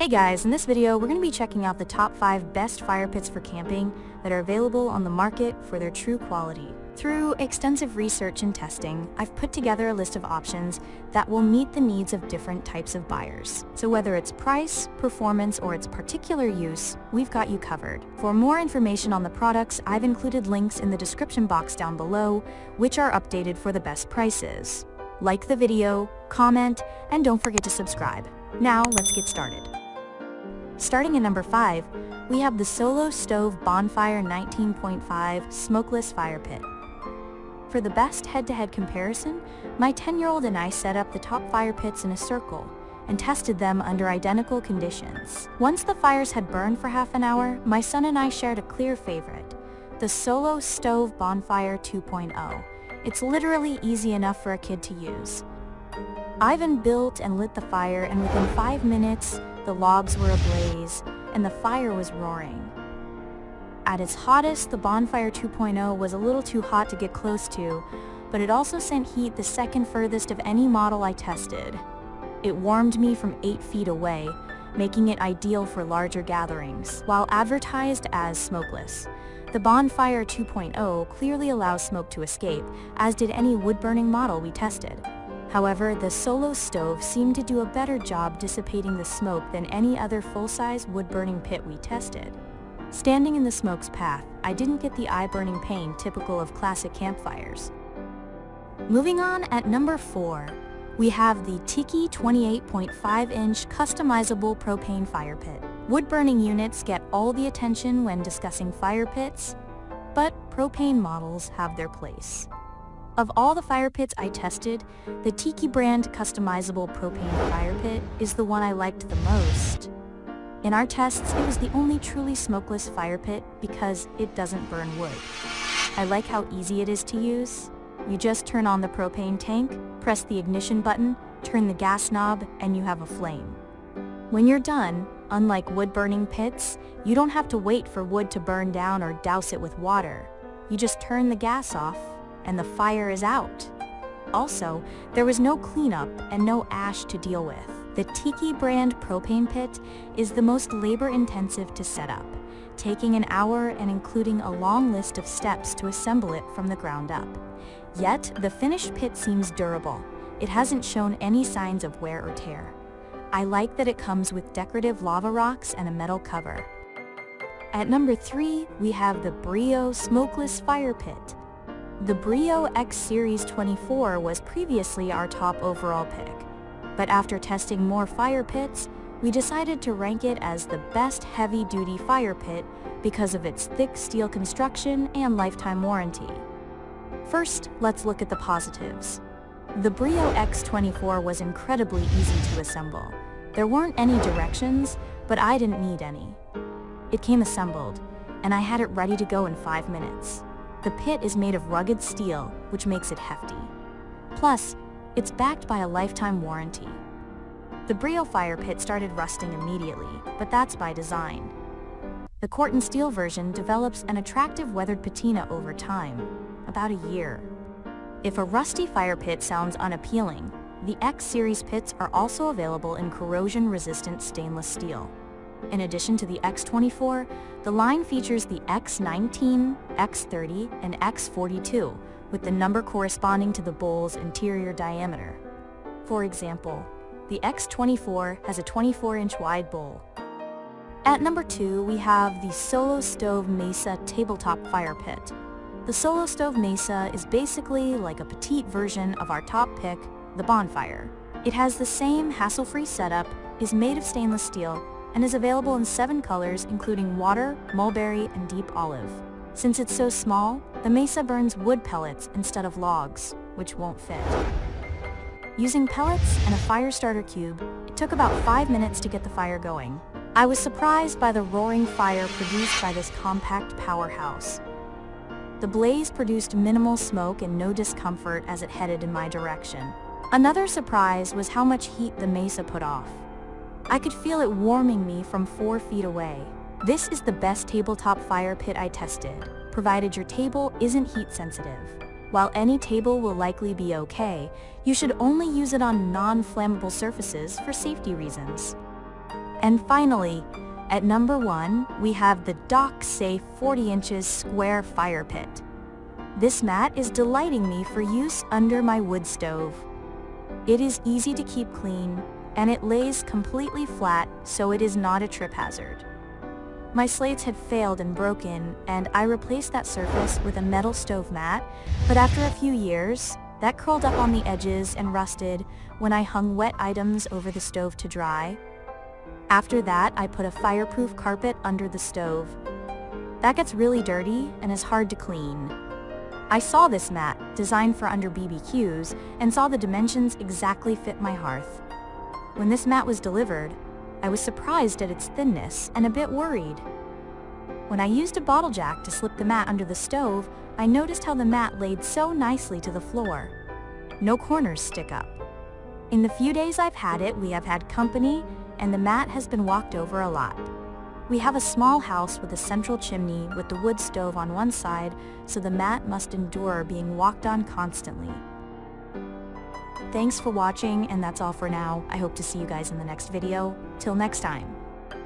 Hey guys, in this video we're going to be checking out the top 5 best fire pits for camping that are available on the market for their true quality. Through extensive research and testing, I've put together a list of options that will meet the needs of different types of buyers. So whether it's price, performance, or its particular use, we've got you covered. For more information on the products, I've included links in the description box down below, which are updated for the best prices. Like the video, comment, and don't forget to subscribe. Now let's get started. Starting at number 5, we have the Solo Stove Bonfire 19.5 Smokeless Fire Pit. For the best head-to-head comparison, my 10-year-old and I set up the top fire pits in a circle and tested them under identical conditions. Once the fires had burned for half an hour, my son and I shared a clear favorite, the Solo Stove Bonfire 2.0. It's literally easy enough for a kid to use. Ivan built and lit the fire, and within 5 minutes, the logs were ablaze, and the fire was roaring. At its hottest, the Bonfire 2.0 was a little too hot to get close to, but it also sent heat the second furthest of any model I tested. It warmed me from 8 feet away, making it ideal for larger gatherings. While advertised as smokeless, the Bonfire 2.0 clearly allows smoke to escape, as did any wood-burning model we tested. However, the Solo Stove seemed to do a better job dissipating the smoke than any other full-size wood-burning pit we tested. Standing in the smoke's path, I didn't get the eye-burning pain typical of classic campfires. Moving on, at number 4, we have the TIKI 28.5-inch Customizable Propane Fire Pit. Wood-burning units get all the attention when discussing fire pits, but propane models have their place. Of all the fire pits I tested, the TIKI brand Customizable Propane Fire Pit is the one I liked the most. In our tests, it was the only truly smokeless fire pit because it doesn't burn wood. I like how easy it is to use. You just turn on the propane tank, press the ignition button, turn the gas knob, and you have a flame. When you're done, unlike wood-burning pits, you don't have to wait for wood to burn down or douse it with water. You just turn the gas off, and the fire is out. Also, there was no cleanup and no ash to deal with. The TIKI brand propane pit is the most labor-intensive to set up, taking an hour and including a long list of steps to assemble it from the ground up. Yet, the finished pit seems durable. It hasn't shown any signs of wear or tear. I like that it comes with decorative lava rocks and a metal cover. At number 3, we have the Breeo Smokeless Fire Pit. The Breeo X Series 24 was previously our top overall pick, but after testing more fire pits, we decided to rank it as the best heavy-duty fire pit because of its thick steel construction and lifetime warranty. First, let's look at the positives. The Breeo X24 was incredibly easy to assemble. There weren't any directions, but I didn't need any. It came assembled, and I had it ready to go in 5 minutes. The pit is made of rugged steel, which makes it hefty. Plus, it's backed by a lifetime warranty. The Breeo fire pit started rusting immediately, but that's by design. The Corten steel version develops an attractive weathered patina over time, about a year. If a rusty fire pit sounds unappealing, the X Series pits are also available in corrosion-resistant stainless steel. In addition to the X24, the line features the X19, X30, and X42, with the number corresponding to the bowl's interior diameter. For example, the X24 has a 24-inch wide bowl. At number 2, we have the Solo Stove Mesa Tabletop Fire Pit. The Solo Stove Mesa is basically like a petite version of our top pick, the Bonfire. It has the same hassle-free setup, is made of stainless steel, and is available in 7 colors including water, mulberry, and deep olive. Since it's so small, the Mesa burns wood pellets instead of logs, which won't fit. Using pellets and a fire starter cube, it took about 5 minutes to get the fire going. I was surprised by the roaring fire produced by this compact powerhouse. The blaze produced minimal smoke and no discomfort as it headed in my direction. Another surprise was how much heat the Mesa put off. I could feel it warming me from 4 feet away. This is the best tabletop fire pit I tested, provided your table isn't heat sensitive. While any table will likely be okay, you should only use it on non-flammable surfaces for safety reasons. And finally, at number 1, we have the DocSafe 40 inches square fire pit. This mat is delighting me for use under my wood stove. It is easy to keep clean, and it lays completely flat, so it is not a trip hazard. My slates had failed and broken, and I replaced that surface with a metal stove mat, but after a few years, that curled up on the edges and rusted when I hung wet items over the stove to dry. After that, I put a fireproof carpet under the stove. That gets really dirty and is hard to clean. I saw this mat, designed for under BBQs, and saw the dimensions exactly fit my hearth. When this mat was delivered, I was surprised at its thinness and a bit worried. When I used a bottle jack to slip the mat under the stove, I noticed how the mat laid so nicely to the floor. No corners stick up. In the few days I've had it, we have had company, and the mat has been walked over a lot. We have a small house with a central chimney with the wood stove on one side, so the mat must endure being walked on constantly. Thanks for watching, and that's all for now. I hope to see you guys in the next video. Till next time.